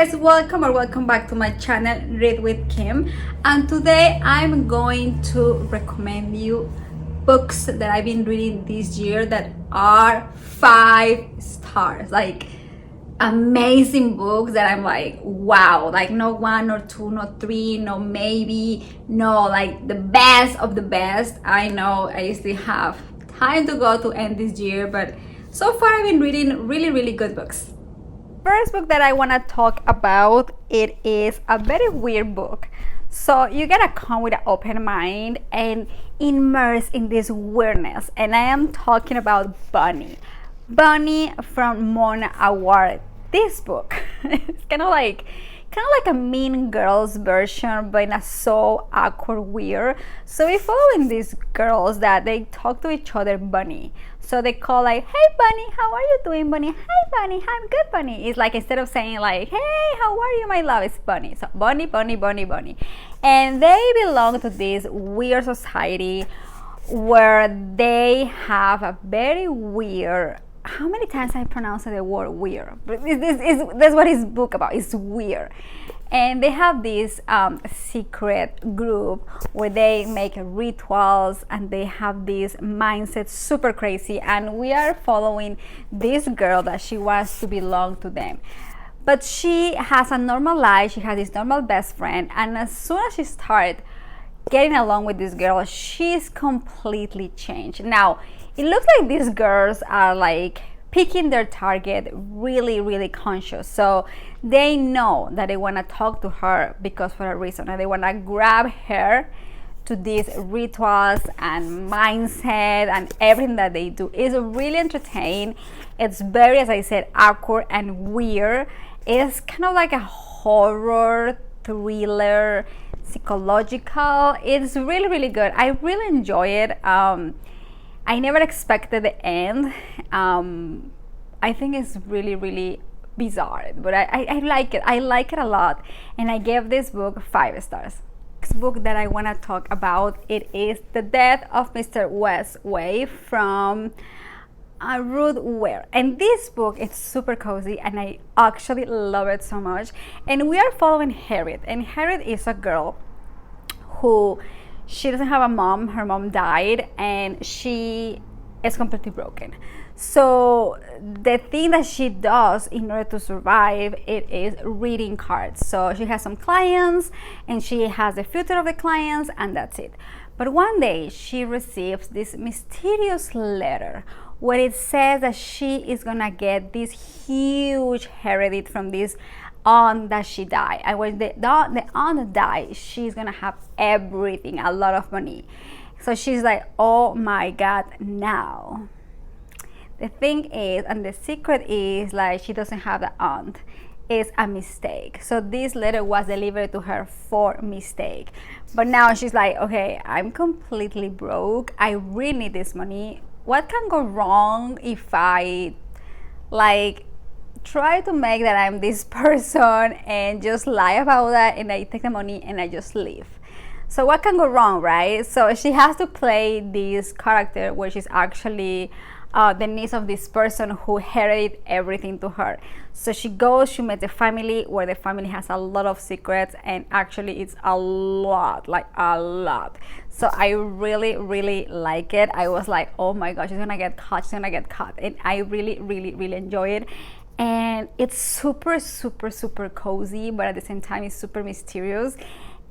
Guys, welcome or welcome back to my channel Read with Kim, and today I'm going to recommend you books that I've been reading this year that are 5 stars, like amazing books that I'm like, wow, like no one or two, no three, no maybe, no, like the best of the best. I know I still have time to go to end this year, but so far I've been reading really good books. First book that I want to talk about, it is a very weird book. So you gotta come with an open mind and immerse in this weirdness. And I am talking about Bunny from Mona Award. This book, it's kind of like a Mean Girls version, but in a so awkward weird. So we're following these girls that they talk to each other Bunny. So they call like, hey Bunny, how are you doing, Bunny? Hi Bunny, I'm good, Bunny. It's like instead of saying like, hey, how are you, my love, it's Bunny. So Bunny. And they belong to this weird society where they have a very weird, how many times I pronounce the word weird? But that's what his book about. It's weird. And they have this secret group where they make rituals and they have this mindset super crazy. And we are following this girl that she wants to belong to them. But she has a normal life. She has this normal best friend. And as soon as she starts getting along with this girl, she's completely changed. Now, it looks like these girls are like picking their target really conscious. So they know that they want to talk to her because for a reason, and they want to grab her to these rituals and mindset, and everything that they do is really entertaining. It's very, as I said, awkward and weird. It's kind of like a horror thriller, psychological. It's really good. I really enjoy it. I never expected the end. I think it's really bizarre, but I like it. I like it a lot, and I gave this book 5 stars. Next book that I want to talk about, it is The Death of Mr. Westway from Ruth Ware. And this book is super cozy, and I actually love it so much. And we are following Harriet, and Harriet is a girl who, she doesn't have a mom. Her mom died and she is completely broken. So the thing that she does in order to survive, it is reading cards. So she has some clients and she has the future of the clients, and that's it. But one day she receives this mysterious letter where it says that she is gonna get this huge heritage from this aunt that she died. And when the aunt dies, she's gonna have everything, a lot of money. So she's like, oh my god. Now the thing is, and the secret is, like, she doesn't have the aunt. It's a mistake. So this letter was delivered to her for mistake. But now she's like, okay, I'm completely broke. I really need this money. What can go wrong if I like try to make that I'm this person and just lie about that, and I take the money and I just leave? So what can go wrong, right? So she has to play this character where she's actually the niece of this person who inherited everything to her. So she goes, she met the family, where the family has a lot of secrets, and actually it's a lot, like a lot. So I really like it. I was like, oh my gosh, she's gonna get caught, and I really enjoy it. And it's super cozy, but at the same time it's super mysterious,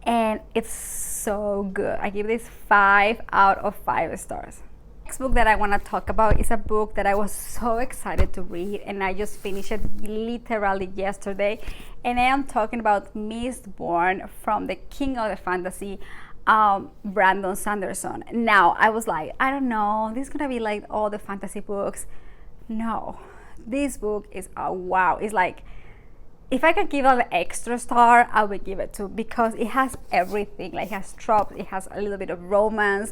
and it's so good. I give this 5 out of 5 stars. Next book that I want to talk about is a book that I was so excited to read, and I just finished it literally yesterday, and I am talking about Mistborn from the King of the Fantasy, Brandon Sanderson. Now I was like, I don't know, this is gonna be like all the fantasy books. No, this book is a wow. It's like, if I could give it an extra star, I would give it 2, because it has everything. Like, it has tropes, it has a little bit of romance.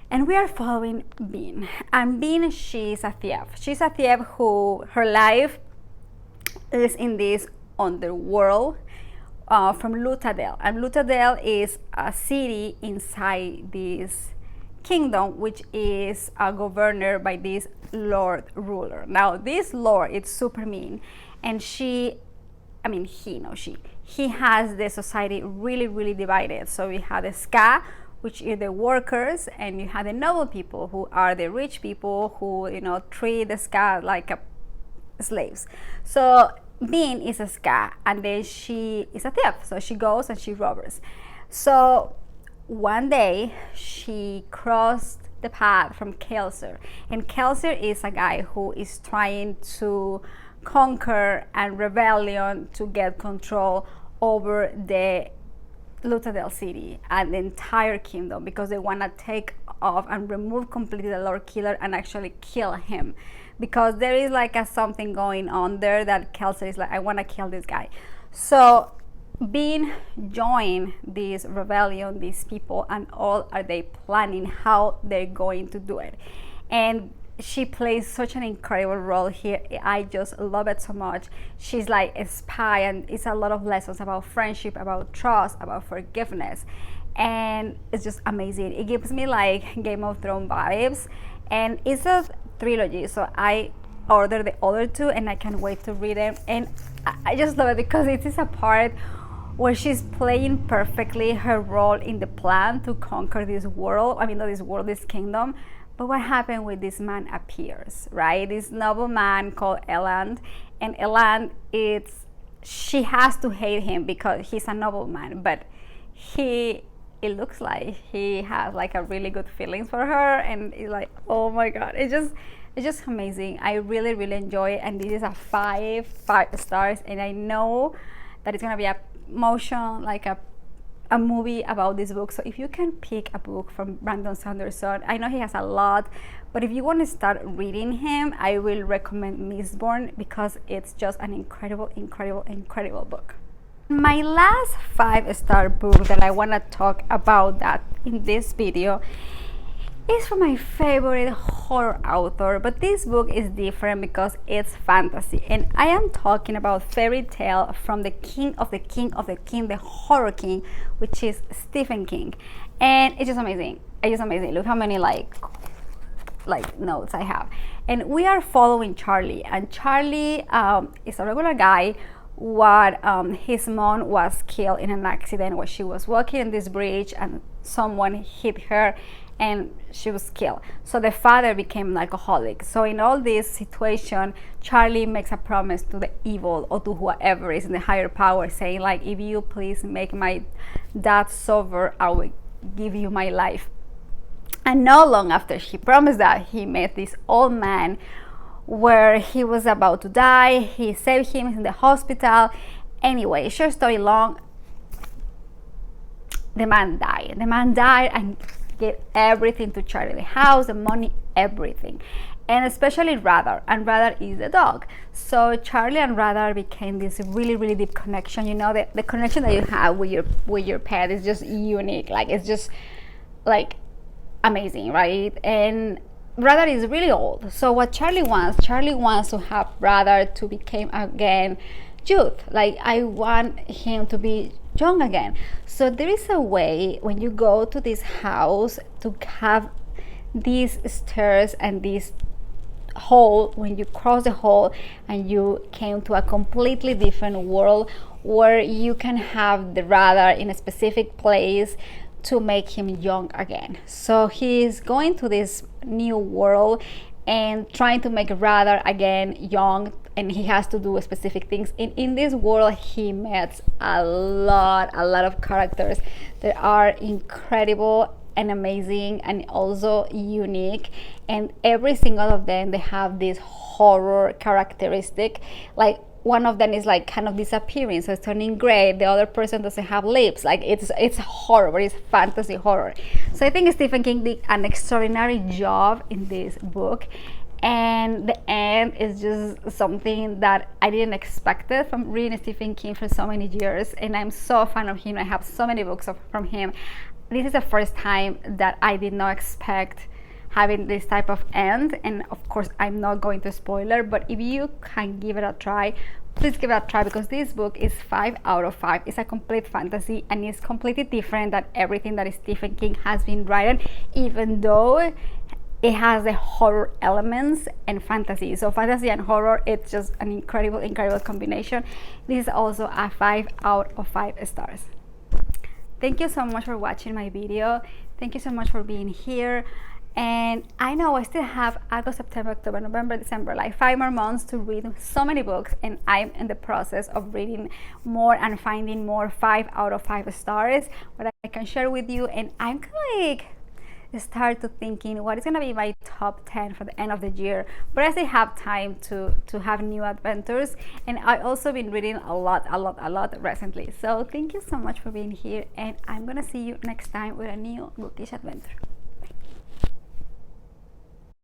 And we are following Bean. And Bean, she's a thief. She's a thief who, her life is in this underworld from Lutadel. And Lutadel is a city inside this kingdom, which is governed by this Lord ruler. Now, this Lord is super mean, and she I mean he, no she, he has the society really, really divided. So we have the ska, which is the workers, and you have the noble people, who are the rich people who, you know, treat the ska like a slaves. So Bean is a ska, and then she is a thief, so she goes and she robs. So one day she crossed the path from Kelser, and Kelser is a guy who is trying to conquer and rebellion to get control over the Luthadel city and the entire kingdom, because they want to take off and remove completely the Lord Killer and actually kill him, because there is like a something going on there that Kelser is like, I want to kill this guy. So Bean join this rebellion, these people, and all are they planning how they're going to do it. And she plays such an incredible role here. I just love it so much. She's like a spy, and it's a lot of lessons about friendship, about trust, about forgiveness, and it's just amazing. It gives me like Game of Thrones vibes, and it's a trilogy, so I ordered the other two and I can't wait to read them. And I just love it because it is a part where she's playing perfectly her role in the plan to conquer this world. I mean, not this world, this kingdom. But what happened when this man appears, right? This noble man called Eland, and Eland, she has to hate him because he's a noble man, but it looks like he has like a really good feelings for her, and it's like, oh my god, it's just amazing. I really, really enjoy it, and this is a 5 stars, and I know that it's gonna be a motion, like a movie about this book. So if you can pick a book from Brandon Sanderson, I know he has a lot, but if you want to start reading him, I will recommend Mistborn, because it's just an incredible, incredible, incredible book. My last 5-star book that I want to talk about that in this video is from my favorite horror author, but this book is different because it's fantasy, and I am talking about Fairy Tale from the king of the king of the king, the horror king, which is Stephen King. And it's just amazing. It's just amazing. Look how many like notes I have. And we are following Charlie, and Charlie is a regular guy. His mom was killed in an accident where she was walking on this bridge and someone hit her and she was killed. So the father became an alcoholic. So in all this situation, Charlie makes a promise to the evil, or to whoever is in the higher power, saying like, if you please make my dad sober, I will give you my life. And not long after he promised that, he met this old man where he was about to die. He saved him in the hospital. Anyway, short story long, the man died and gave everything to Charlie, the house, the money, everything, and especially Radar, and Radar is the dog. So Charlie and Radar became this really, really deep connection. You know, the connection that you have with your pet is just unique. Like, it's just like amazing, right? And Radar is really old. So what Charlie wants to have Radar to become again youth. Like, I want him to be young again. So there is a way when you go to this house to have these stairs and this hole. When you cross the hole and you came to a completely different world, where you can have the Radar in a specific place to make him young again. So he's going to this new world and trying to make Radar again young, and he has to do specific things. In this world, he meets a lot of characters that are incredible and amazing and also unique, and every single of them, they have this horror characteristic. Like, one of them is like kind of disappearing, so it's turning gray. The other person doesn't have lips. Like, it's horror, but it's fantasy horror. So I think Stephen King did an extraordinary job in this book, and the end is just something that I didn't expect it from reading Stephen King for so many years, and I'm so a fan of him. I have so many books from him. This is the first time that I did not expect having this type of end, and of course I'm not going to spoiler, but if you can give it a try, please give it a try, because this book is 5 out of 5. It's a complete fantasy, and it's completely different than everything that Stephen King has been writing, even though it has the horror elements and fantasy. So fantasy and horror, it's just an incredible combination. This is also a 5 out of 5 stars. Thank you so much for watching my video. Thank you so much for being here. And I know I still have August, September, October, November, December, like 5 more months to read so many books, and I'm in the process of reading more and finding more 5 out of 5 stars what I can share with you. And I'm like start to thinking what is going to be my top 10 for the end of the year, but I still have time to have new adventures. And I also been reading a lot recently. So thank you so much for being here, and I'm gonna see you next time with a new bookish adventure.